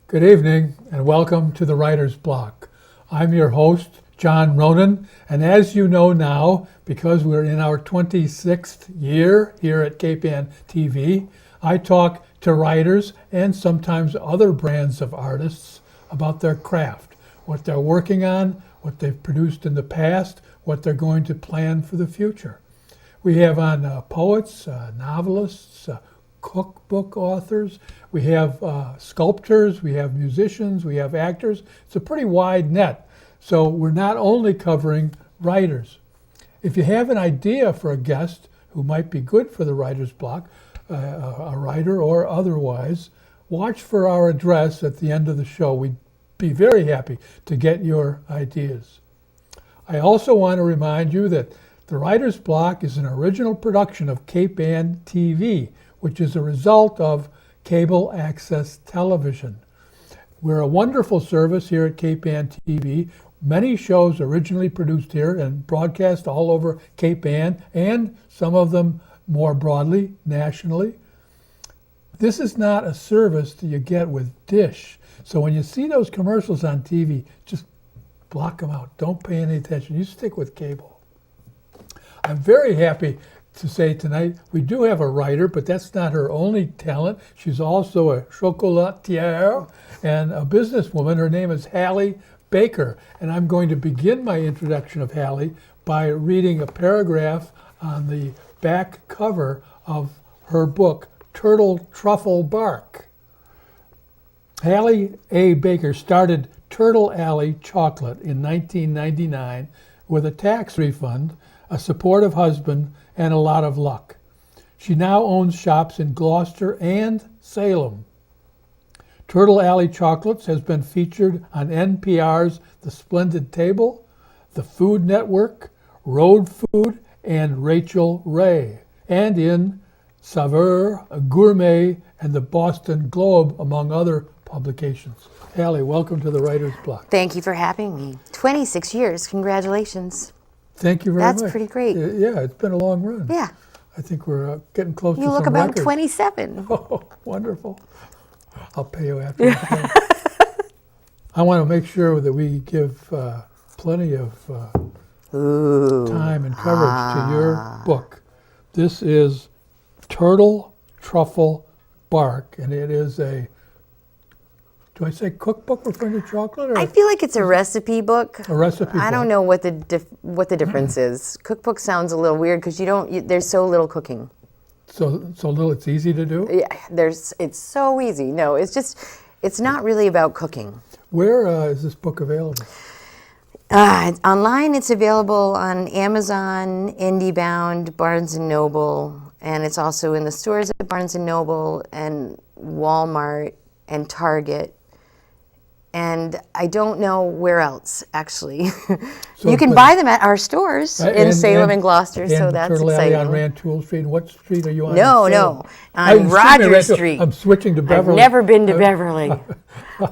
Good evening and welcome to the Writer's Block. I'm your host, John Ronan, and as you know now, because we're in our 26th year here at Cape Ann TV, I talk to writers and sometimes other brands of artists about their craft, what they're working on, what they've produced in the past, what they're going to plan for the future. We have on poets, novelists, cookbook authors, we have sculptors, we have musicians, we have actors. It's a pretty wide net. So we're not only covering writers. If you have an idea for a guest who might be good for the Writer's Block, a writer or otherwise, watch for our address at the end of the show. We'd be very happy to get your ideas. I also want to remind you that the Writer's Block is an original production of Cape Ann TV, which is a result of cable access television. We're a wonderful service here at Cape Ann TV. Many shows originally produced here and broadcast all over Cape Ann, and some of them more broadly, nationally. This is not a service that you get with Dish. So when you see those commercials on TV, just block them out. Don't pay any attention. You stick with cable. I'm very happy to say tonight we do have a writer, but that's not her only talent. She's also a chocolatier and a businesswoman. Her name is Hallie Baker, and I'm going to begin my introduction of Hallie by reading a paragraph on the back cover of her book, Turtle Truffle Bark. Hallie A. Baker started Turtle Alley Chocolate in 1999 with a tax refund, a supportive husband, and a lot of luck. She now owns shops in Gloucester and Salem. Turtle Alley Chocolates has been featured on NPR's The Splendid Table, the Food Network, Road Food, and Rachel Ray, and in Saveur, Gourmet, and the Boston Globe, among other publications. Hallie, welcome to the Writer's Block. Thank you for having me. 26 years, congratulations. Thank you very much. That's pretty great. Yeah, it's been a long run. Yeah. I think we're getting close to You some look about records. 27. Oh, wonderful. I'll pay you after. I want to make sure that we give plenty of time and coverage to your book. This is Turtle Truffle Bark, and it is a, do I say cookbook referring to chocolate? Or I feel like it's a recipe book. a recipe book? I don't know what the difference is. Cookbook sounds a little weird because there's so little cooking. So little, it's easy to do? Yeah, it's so easy. No, it's not really about cooking. Where is this book available? Online, it's available on Amazon, IndieBound, Barnes & Noble, and it's also in the stores at Barnes & Noble and Walmart and Target. And I don't know where else, actually. So, you can buy them at our stores in Salem and Gloucester, so that's Turtle exciting. Alley on Rantoul Street. What street are you on? No, on Roger Street. I'm switching to Beverly. I've never been to Beverly.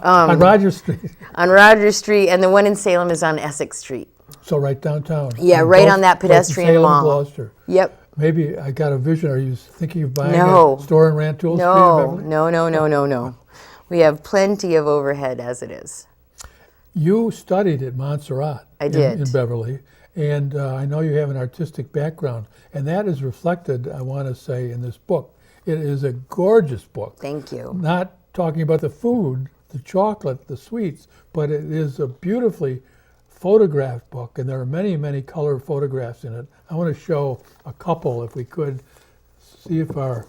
On Roger Street. On Roger Street, and the one in Salem is on Essex Street. So right downtown. Yeah, And right both- on that both in pedestrian Salem and mall. Gloucester. Yep. Maybe I got a vision. Are you thinking of buying No. a store in Rantoul Street in Beverly? No. We have plenty of overhead as it is. You studied at Montserrat I did. in Beverly, and I know you have an artistic background, and that is reflected, I want to say, in this book. It is a gorgeous book. Thank you. Not talking about the food, the chocolate, the sweets, but it is a beautifully photographed book, and there are many, many color photographs in it. I want to show a couple, if we could, see if our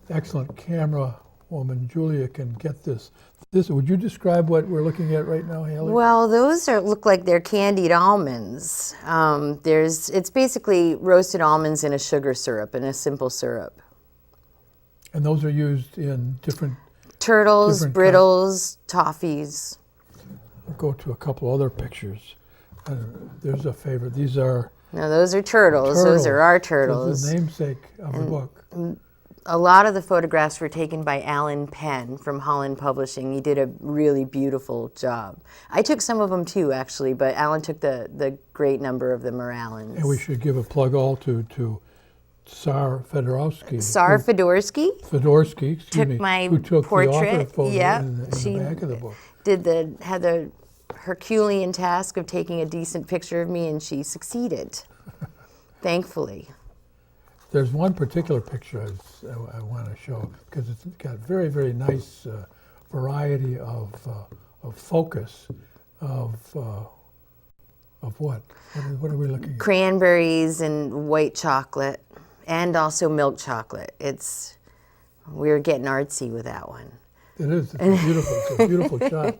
excellent camera woman, Julia, can get this. Would you describe what we're looking at right now, Hallie? Well, those look like they're candied almonds. It's basically roasted almonds in a sugar syrup, in a simple syrup. And those are used in different... Turtles, different brittles, toffees. I'll go to a couple other pictures. There's a favorite. These are... No, those are turtles. Those are our turtles. This is the namesake of the book. A lot of the photographs were taken by Alan Penn from Holland Publishing. He did a really beautiful job. I took some of them too, actually, but Alan took the great number of them are Alan's. And we should give a plug all to Tsar Fedorovsky. Tsar Fedorsky Fedorsky, excuse took me, my who took the portrait. author photo Yeah, in the back of the book. had the Herculean task of taking a decent picture of me, and she succeeded, thankfully. There's one particular picture I want to show because it's got very, very nice variety of focus of what? What are we looking at? Cranberries and white chocolate, and also milk chocolate. We were getting artsy with that one. It is. It's beautiful. It's a beautiful shot.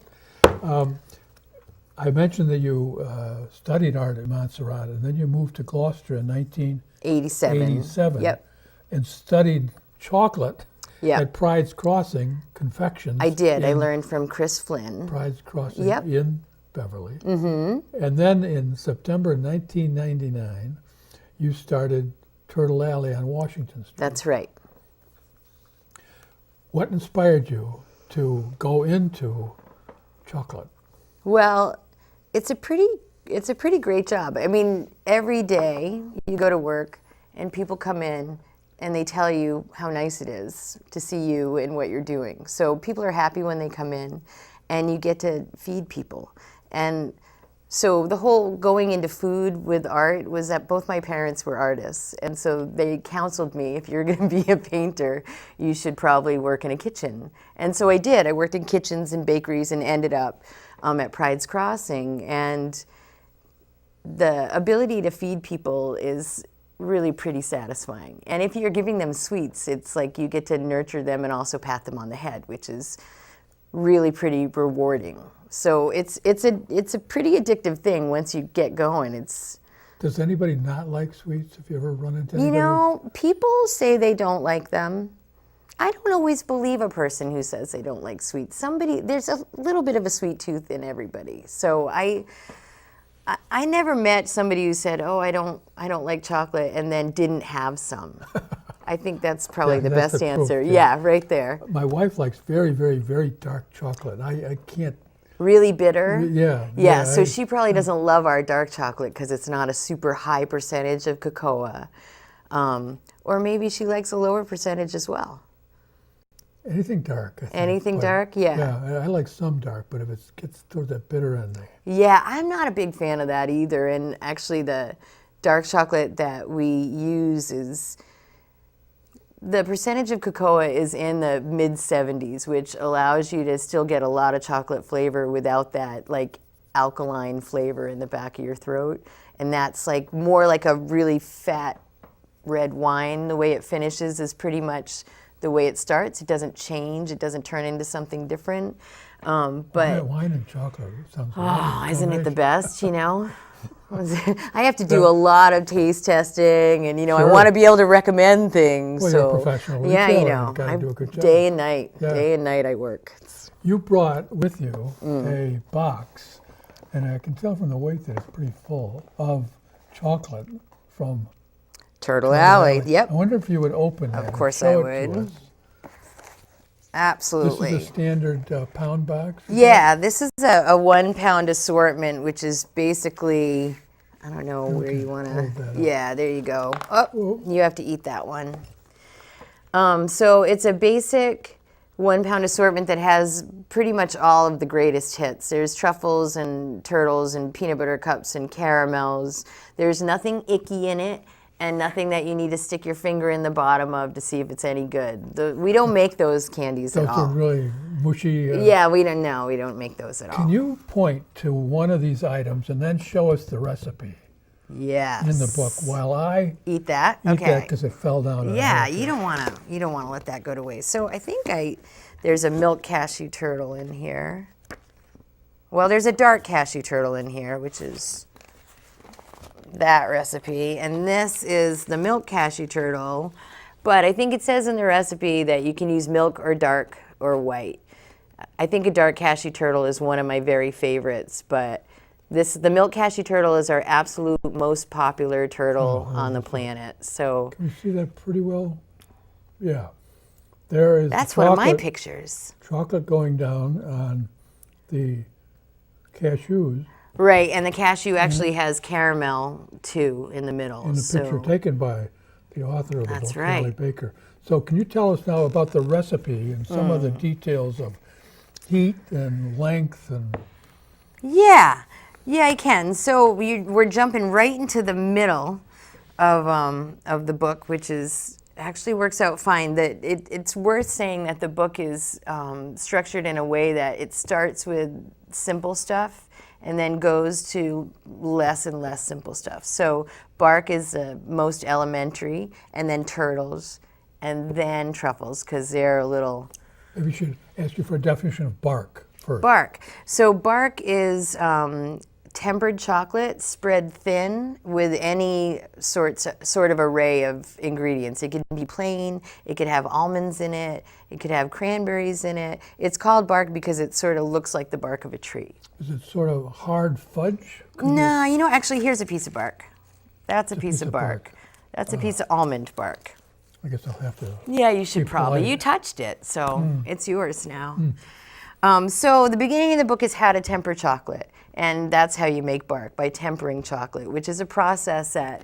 I mentioned that you studied art at Montserrat, and then you moved to Gloucester in 1987. Yep. And studied chocolate Yep. at Pride's Crossing Confections. I did. I in learned from Chris Flynn. Pride's Crossing Yep. in Beverly. Mm-hmm. And then in September 1999, you started Turtle Alley on Washington Street. That's right. What inspired you to go into chocolate? Well, it's a pretty great job. I mean, every day you go to work and people come in and they tell you how nice it is to see you and what you're doing. So people are happy when they come in and you get to feed people. And so the whole going into food with art was that both my parents were artists. And so they counseled me, if you're going to be a painter, you should probably work in a kitchen. And so I did. I worked in kitchens and bakeries and ended up at Pride's Crossing. And the ability to feed people is really pretty satisfying. And if you're giving them sweets, it's like you get to nurture them and also pat them on the head, which is really pretty rewarding. So it's a pretty addictive thing once you get going. Does anybody not like sweets? If you ever run into anybody? You know, people say they don't like them. I don't always believe a person who says they don't like sweets. There's a little bit of a sweet tooth in everybody. So I never met somebody who said, "Oh, I don't like chocolate," and then didn't have some. I think that's probably the that's best the proof, answer. yeah. Yeah, right there. My wife likes very, very, very dark chocolate. I can't. Really bitter? Yeah. So she probably doesn't love our dark chocolate because it's not a super high percentage of cocoa. Or maybe she likes a lower percentage as well. Anything dark. I think, Anything but- dark? Yeah. Yeah, I like some dark, but if it gets towards that bitter end, Yeah, I'm not a big fan of that either. And actually, the dark chocolate that we use is the percentage of cocoa is in the mid 70s, which allows you to still get a lot of chocolate flavor without that like alkaline flavor in the back of your throat. And that's like more like a really fat red wine. The way it finishes is pretty much the way it starts. It doesn't change. It doesn't turn into something different. But wine and chocolate sounds. oh, isn't it the best? You know. I have to do a lot of taste testing, and I Sure. want to be able to recommend things. Well, so you're a professional yeah, retailer. You've gotta do a good job. day and night, Yeah. day and night I work. You brought with you Mm. a box, and I can tell from the weight that it's pretty full of chocolate from Turtle Alley. Yep, I wonder if you would open that. and course show I it to would. us. absolutely. This is a standard pound box? Yeah, this is a 1 pound assortment, which is basically, I don't know where you want hold that to. up. Yeah, there you go. Oh, you have to eat that one. So it's a basic 1 pound assortment that has pretty much all of the greatest hits. There's truffles and turtles and peanut butter cups and caramels. There's nothing icky in it. And nothing that you need to stick your finger in the bottom of to see if it's any good. We don't make those candies Those at are all. really mushy. Yeah, we don't make those at all. Can you point to one of these items and then show us the recipe Yes. in the book while I Eat that. eat Okay. that because it fell down? on Yeah, her. you don't want to let that go to waste. So I think there's a milk cashew turtle in here. Well, there's a dark cashew turtle in here, which is that recipe, and this is the milk cashew turtle. But I think it says in the recipe that you can use milk or dark or white. I think a dark cashew turtle is one of my very favorites, but the milk cashew turtle is our absolute most popular turtle on the planet. So Can you see that pretty well? Yeah. There is that's one of my chocolate- pictures. Chocolate going down on the cashews Right, and the cashew actually has caramel too in the middle. in the picture taken by the author of the That's book, right. Kelly Baker. So can you tell us now about the recipe and some of the details of heat and length and... Yeah, I can. So we're jumping right into the middle of the book, which is actually works out fine. That it's worth saying that the book is structured in a way that it starts with simple stuff and then goes to less and less simple stuff. So bark is the most elementary, and then turtles, and then truffles, because they're a little... Maybe we should ask you for a definition of bark first. Bark. So bark is tempered chocolate spread thin with any sort of array of ingredients. It could be plain, it could have almonds in it, it could have cranberries in it. It's called bark because it sort of looks like the bark of a tree. Is it sort of hard fudge? No, actually here's a piece of bark. That's a piece of bark. That's a piece of almond bark. I guess I'll have to... Yeah, you should Be probably. polite. You touched it, so it's yours now. So the beginning of the book is how to temper chocolate, and that's how you make bark, by tempering chocolate, which is a process that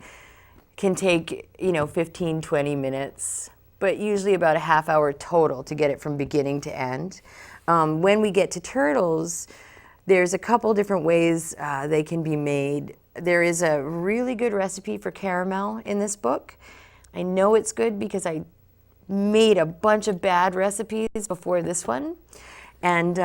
can take 15, 20 minutes, but usually about a half hour total to get it from beginning to end. When we get to turtles, there's a couple different ways they can be made. There is a really good recipe for caramel in this book. I know it's good because I made a bunch of bad recipes before this one. And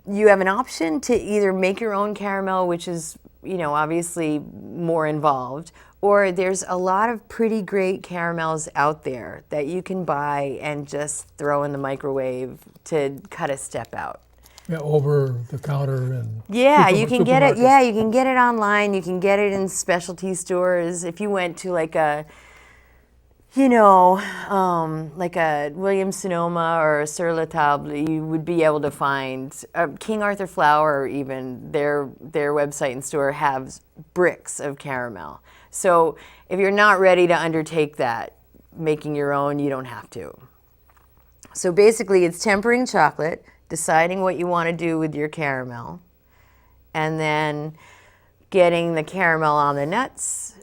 you have an option to either make your own caramel, which is, obviously more involved, or there's a lot of pretty great caramels out there that you can buy and just throw in the microwave to cut a step out. Yeah, over the counter and... Yeah, you can get it. supermarket. Yeah, you can get it online. You can get it in specialty stores. If you went to like a Williams Sonoma or a Sur La Table, you would be able to find King Arthur Flour, or even their website and store have bricks of caramel. So if you're not ready to undertake that, making your own, you don't have to. So basically, it's tempering chocolate, deciding what you want to do with your caramel, and then getting the caramel on the nuts,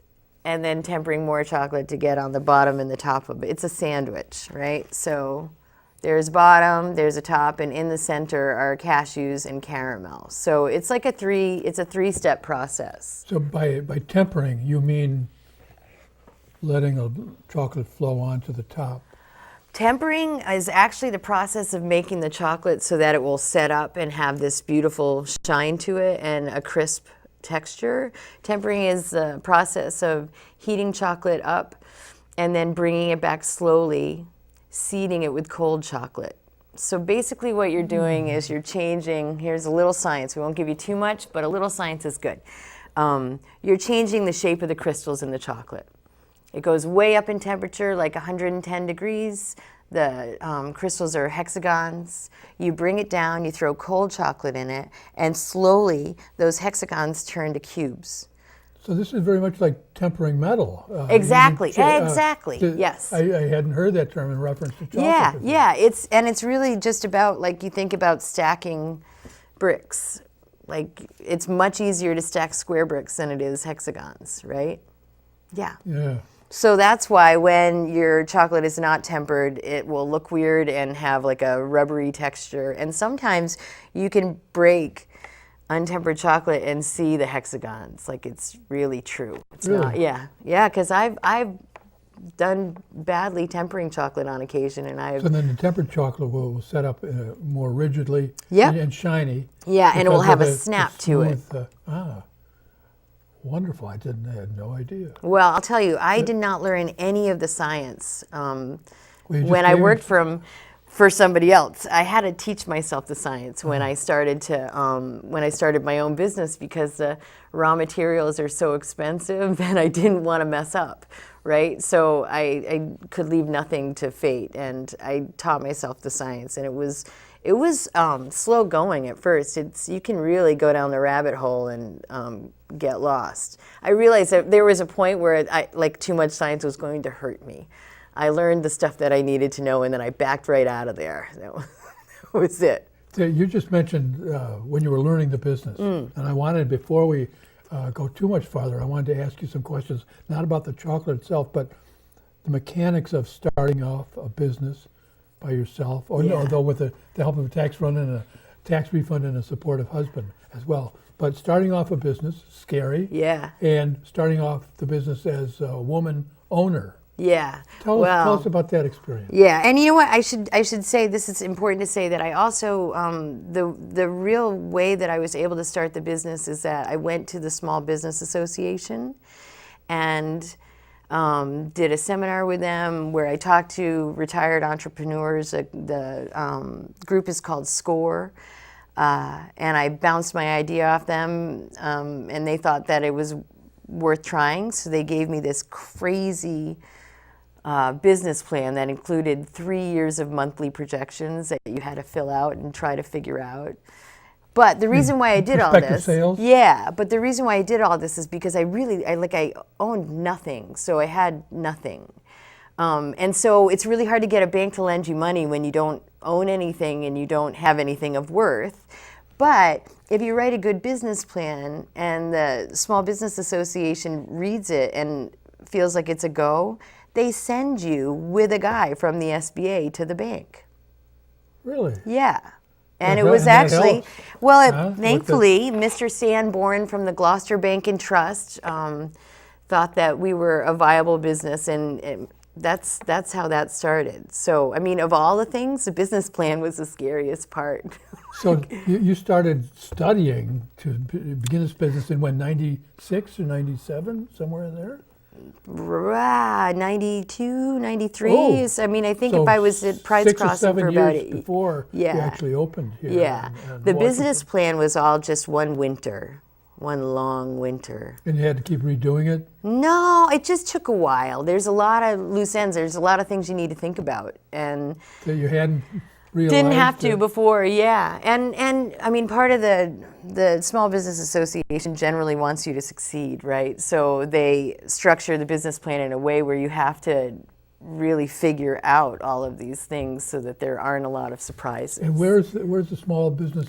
and then tempering more chocolate to get on the bottom and the top of it. It's a sandwich, right? So there's bottom, there's a top, and in the center are cashews and caramel. So it's like a three-step process. So by tempering, you mean letting a chocolate flow onto the top? Tempering is actually the process of making the chocolate so that it will set up and have this beautiful shine to it and a crisp texture. Tempering is the process of heating chocolate up and then bringing it back slowly, seeding it with cold chocolate. So basically what you're doing is you're changing, here's a little science, we won't give you too much, but a little science is good. You're changing the shape of the crystals in the chocolate. It goes way up in temperature, like 110 degrees. The crystals are hexagons. You bring it down, you throw cold chocolate in it, and slowly those hexagons turn to cubes. So this is very much like tempering metal. Exactly, exactly. yes. I hadn't heard that term in reference to chocolate before. Yeah, it's really just about, like, you think about stacking bricks. Like, it's much easier to stack square bricks than it is hexagons, right? Yeah. Yeah. So that's why when your chocolate is not tempered, it will look weird and have like a rubbery texture. And sometimes you can break untempered chocolate and see the hexagons. Like, it's really true. It's Really? not. Yeah, because I've done badly tempering chocolate on occasion, and So then the tempered chocolate will set up more rigidly Yep. and shiny. yeah, and it will because have of a the snap to it. smooth, wonderful. I had no idea. Well, I'll tell you, I did not learn any of the science Well, you just when I gave me- worked for somebody else. I had to teach myself the science when I started my own business, because the raw materials are so expensive that I didn't want to mess up, right? So I could leave nothing to fate, and I taught myself the science, and it was slow going at first. You can really go down the rabbit hole and get lost. I realized that there was a point where too much science was going to hurt me. I learned the stuff that I needed to know, and then I backed right out of there. That was it. You just mentioned when you were learning the business, and I wanted, before we go too much farther, I wanted to ask you some questions, not about the chocolate itself, but the mechanics of starting off a business by yourself, or Yeah. although with the help of a tax refund and a supportive husband as well. But starting off a business, scary, Yeah. and starting off the business as a woman owner. Yeah. Tell us about that experience. Yeah, and you know what? I should say this is important to say that I also the real way that I was able to start the business is that I went to the Small Business Association and did a seminar with them where I talked to retired entrepreneurs. The group is called SCORE. And I bounced my idea off them, and they thought that it was worth trying. So they gave me this crazy business plan that included 3 years of monthly projections that you had to fill out and try to figure out. But the reason why I did all Prospective this, sales? yeah, but the reason why I did all this is because I owned nothing, so I had nothing. And so it's really hard to get a bank to lend you money when you don't own anything and you don't have anything of worth. But if you write a good business plan and the Small Business Association reads it and feels like it's a go, they send you with a guy from the SBA to the bank. Really? Yeah. And it that- was and that actually, helps. well, Huh? With the- thankfully, Mr. Sanborn from the Gloucester Bank and Trust thought that we were a viable business, and that's how that started. So, I mean, of all the things, the business plan was the scariest part. So you started studying to begin this business in when, 96 or 97, somewhere in there? 92, 93. Oh, I mean, I think So if I was at Pride's 6 or Crossing 7 for about years before you Yeah. actually opened here. Yeah. in The Washington. business plan was all just one winter, one long winter. And you had to keep redoing it? No, it just took a while. There's a lot of loose ends. There's a lot of things you need to think about, and That you hadn't realized? didn't have to that- before. Yeah, and I mean, part of the Small Business Association generally wants you to succeed, right? So they structure the business plan in a way where you have to really figure out all of these things so that there aren't a lot of surprises. And where's the Small Business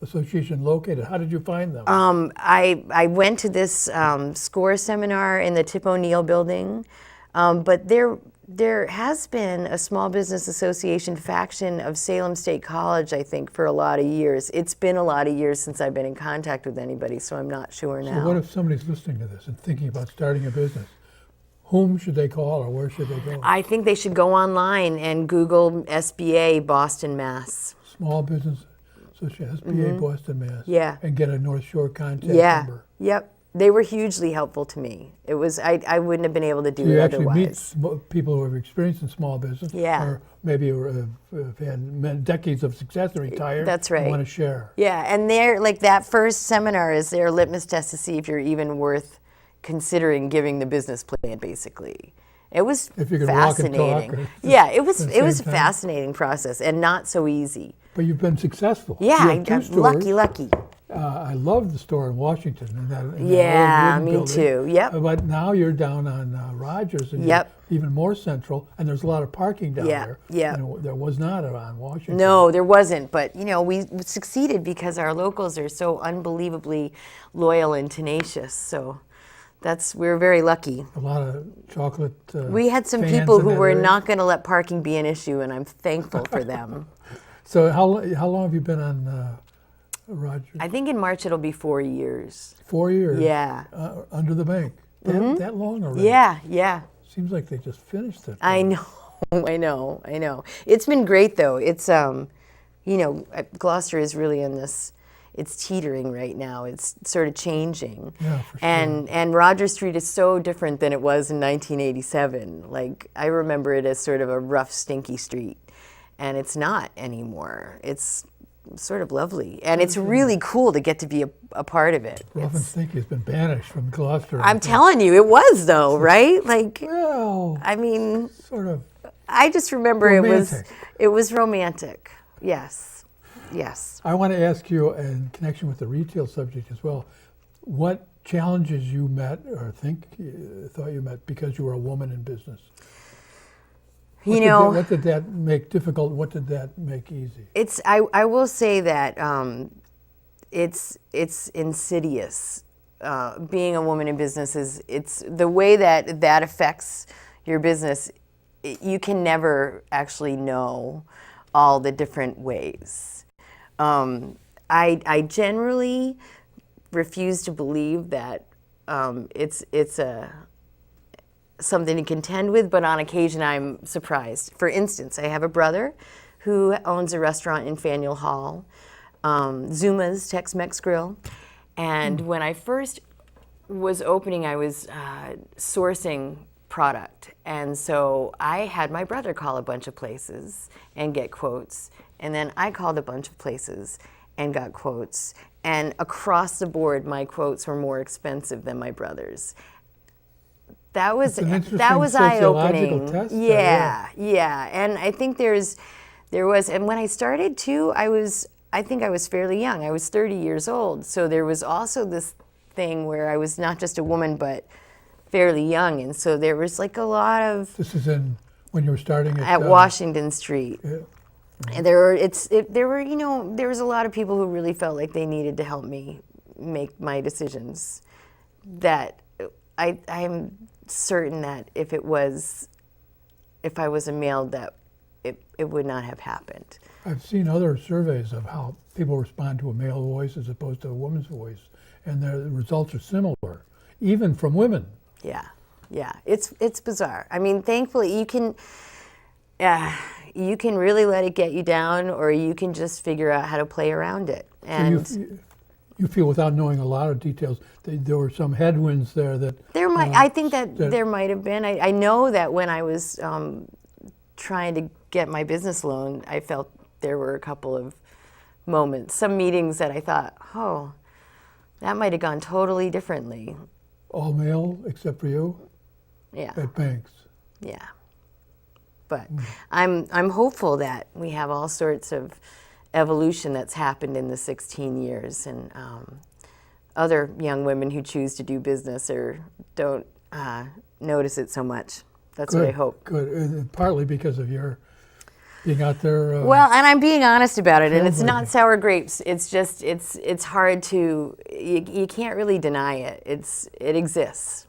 Association located? How did you find them? I went to this SCORE seminar in the Tip O'Neill building, but there has been a Small Business Association faction of Salem State College, I think, for a lot of years. It's been a lot of years since I've been in contact with anybody, so I'm not sure now. So what if somebody's listening to this and thinking about starting a business? Whom should they call, or where should they go? I think they should go online and Google SBA Boston, Mass. Small Business Association, SBA Boston, Mass. Mm-hmm. Yeah. And get a North Shore contact Yeah. number. Yep. They were hugely helpful to me. It was I wouldn't have been able to do You it actually meet otherwise. people who have experience in small business, Yeah. or maybe have had decades of success and retired. That's right. And want to share. Yeah, and they're like that first seminar is their litmus test to see if you're even worth considering giving the business plan. Basically, it was If you could walk and talk, fascinating. or Yeah, it was at the it was a same time. fascinating process and not so easy. But you've been successful. Yeah, You have two I'm stores. lucky. I love the store in Washington. In that old Yeah, wooden me building. too. Yep. But now you're down on Rogers, and Yep. you're even more central, and there's a lot of parking down Yeah, there. yeah. And there was not on Washington. No, there wasn't. But you know, we succeeded because our locals are so unbelievably loyal and tenacious. So we're very lucky. A lot of chocolate. We had some fans people in who that were area. not going to let parking be an issue, and I'm thankful for them. So how long have you been on Rogers? I think in March it'll be 4 years. 4 years. Yeah. Under the bank. That long already. Yeah. Seems like they just finished it. I know, I know. It's been great though. It's Gloucester is really in this. It's teetering right now. It's sort of changing. Yeah, for sure. And Rogers Street is so different than it was in 1987. Like I remember it as sort of a rough, stinky street, and it's not anymore. It's sort of lovely, and it's really cool to get to be a part of it. Rough and Stinky has been banished from Gloucester. I'm telling you, it was though, right? Like, Well, I mean, sort of. I just remember Romantic. it was romantic. Yes. I want to ask you, in connection with the retail subject as well, what challenges you met or thought you met because you were a woman in business? What did that make difficult? What did that make easy? I will say that it's insidious. being a woman in business is it's the way that affects your business. You can never actually know all the different ways. I generally refuse to believe that it's something to contend with, but on occasion I'm surprised. For instance, I have a brother who owns a restaurant in Faneuil Hall, Zuma's Tex-Mex Grill, and when I first was opening, I was sourcing product, and so I had my brother call a bunch of places and get quotes, and then I called a bunch of places and got quotes, and across the board my quotes were more expensive than my brother's. That was eye-opening. Test, Yeah, and I think there was, and when I started too, I think I was fairly young. I was 30 years old, so there was also this thing where I was not just a woman, but fairly young, and so there was like a lot of. This is when you were starting at Washington Street. Yeah. And there was a lot of people who really felt like they needed to help me make my decisions. That I'm certain that if I was a male, that it would not have happened. I've seen other surveys of how people respond to a male voice as opposed to a woman's voice, and the results are similar, even from women. Yeah, it's bizarre. I mean, thankfully you can really let it get you down, or you can just figure out how to play around it. And so you feel, without knowing a lot of details, there were some headwinds there that I think that there might have been. I know that when I was trying to get my business loan, I felt there were a couple of moments, some meetings that I thought, oh, that might have gone totally differently. All male except for you? Yeah. At banks. Yeah. But I'm hopeful that we have all sorts of evolution that's happened in the 16 years, and other young women who choose to do business or don't notice it so much. That's what I hope. Good. And partly because of your being out there. Well, and I'm being honest about it, and it's not sour grapes. It's just it's hard to you can't really deny it. It exists.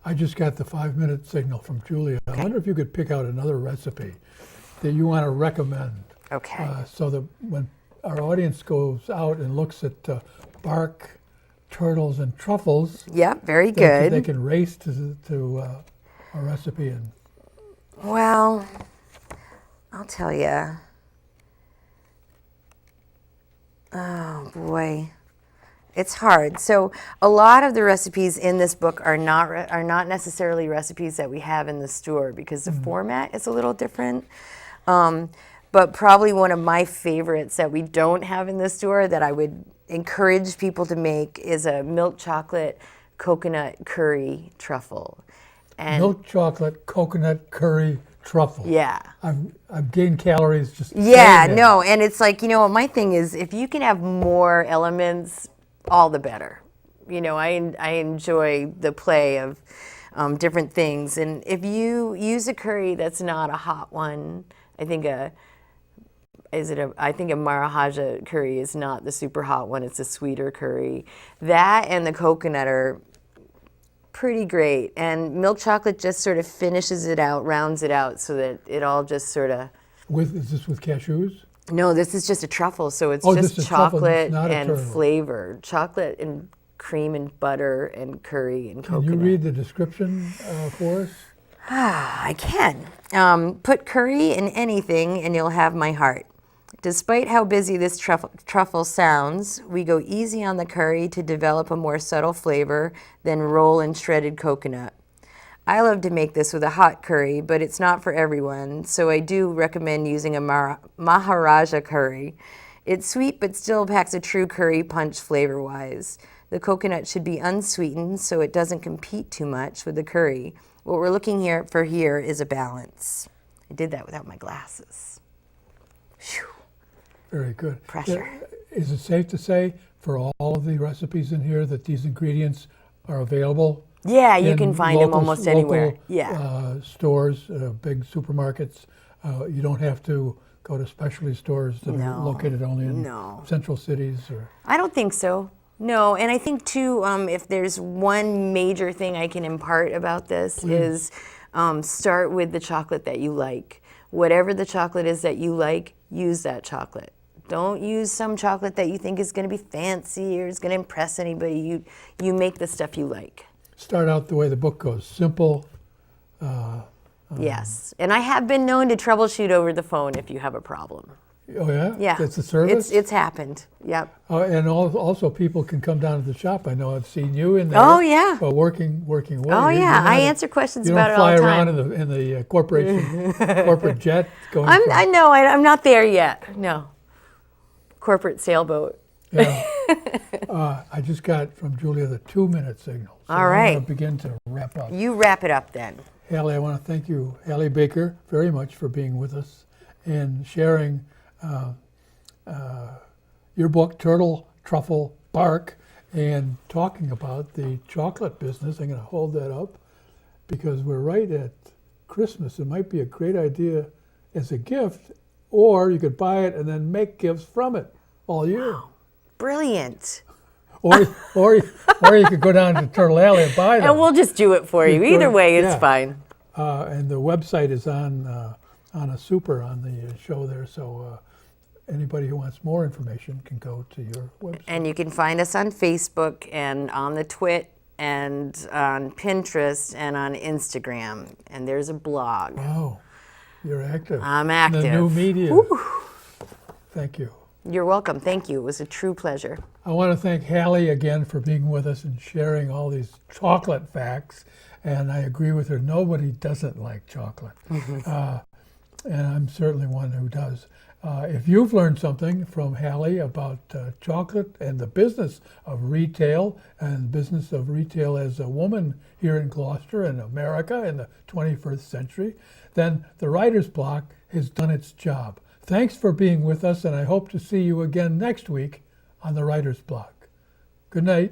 I just got the 5-minute signal from Julia. Okay. I wonder if you could pick out another recipe that you want to recommend. Okay. So that when our audience goes out and looks at bark, turtles, and truffles, Yep, very good. They can race to a recipe. And well, I'll tell you. Oh boy, it's hard. So a lot of the recipes in this book are not necessarily recipes that we have in the store, because the format is a little different. But probably one of my favorites that we don't have in the store that I would encourage people to make is a milk chocolate coconut curry truffle. And milk chocolate coconut curry truffle. Yeah. I've gained calories just Yeah, saying that. no, and it's like, my thing is, if you can have more elements, all the better. I enjoy the play of different things, and if you use a curry that's not a hot one, I think a Maharaja curry is not the super hot one. It's a sweeter curry. That and the coconut are pretty great, and milk chocolate just sort of finishes it out, rounds it out, so that it all just sort of. Is this with cashews? No, this is just a truffle, so it's this just is truffle, chocolate not a and turtle. flavor. Chocolate and cream and butter and curry and Can coconut. you read the description for us? I can. Put curry in anything and you'll have my heart. Despite how busy this truffle sounds, we go easy on the curry to develop a more subtle flavor, then roll in shredded coconut. I love to make this with a hot curry, but it's not for everyone, so I do recommend using a Maharaja curry. It's sweet, but still packs a true curry punch flavor-wise. The coconut should be unsweetened, so it doesn't compete too much with the curry. What we're looking for here is a balance. I did that without my glasses. Whew. Very good. Pressure. Is it safe to say, for all of the recipes in here, that these ingredients are available? Yeah, you in can find them almost anywhere. Local, Yeah. Stores, big supermarkets. You don't have to go to specialty stores that are located only in central cities. Or I don't think so. No, and I think too, if there's one major thing I can impart about this is start with the chocolate that you like. Whatever the chocolate is that you like, use that chocolate. Don't use some chocolate that you think is going to be fancy or is going to impress anybody. You make the stuff you like. Start out the way the book goes, simple. Yes, and I have been known to troubleshoot over the phone if you have a problem. Oh yeah? Yeah, That's a service? It's happened. Yep. And also people can come down to the shop. I know I've seen you in there. Oh, yeah. Working well. Oh yeah, I answer questions You about don't it all fly the around time. in the corporation corporate jet going. I know I'm not there yet. No, corporate sailboat. Yeah. I just got from Julia the 2-minute signal. So All I'm right. going to begin to wrap up. You wrap it up then. Hallie, I want to thank you, Hallie Baker, very much for being with us and sharing your book, Turtle Truffle Bark, and talking about the chocolate business. I'm going to hold that up because we're right at Christmas. It might be a great idea as a gift, or you could buy it and then make gifts from it all year. Brilliant. Or you could go down to Turtle Alley and buy them. And we'll just do it for you. You Either could, way, it's yeah. fine. And the website is on a super on the show there, so anybody who wants more information can go to your website. And you can find us on Facebook and on the Twit and on Pinterest and on Instagram. And there's a blog. Wow, you're active. I'm active. The new media. Woo. Thank you. You're welcome. Thank you. It was a true pleasure. I want to thank Hallie again for being with us and sharing all these chocolate facts. And I agree with her. Nobody doesn't like chocolate. And I'm certainly one who does. If you've learned something from Hallie about chocolate and the business of retail and the business of retail as a woman here in Gloucester and America in the 21st century, then the Writer's Block has done its job. Thanks for being with us, and I hope to see you again next week on the Writer's Block. Good night.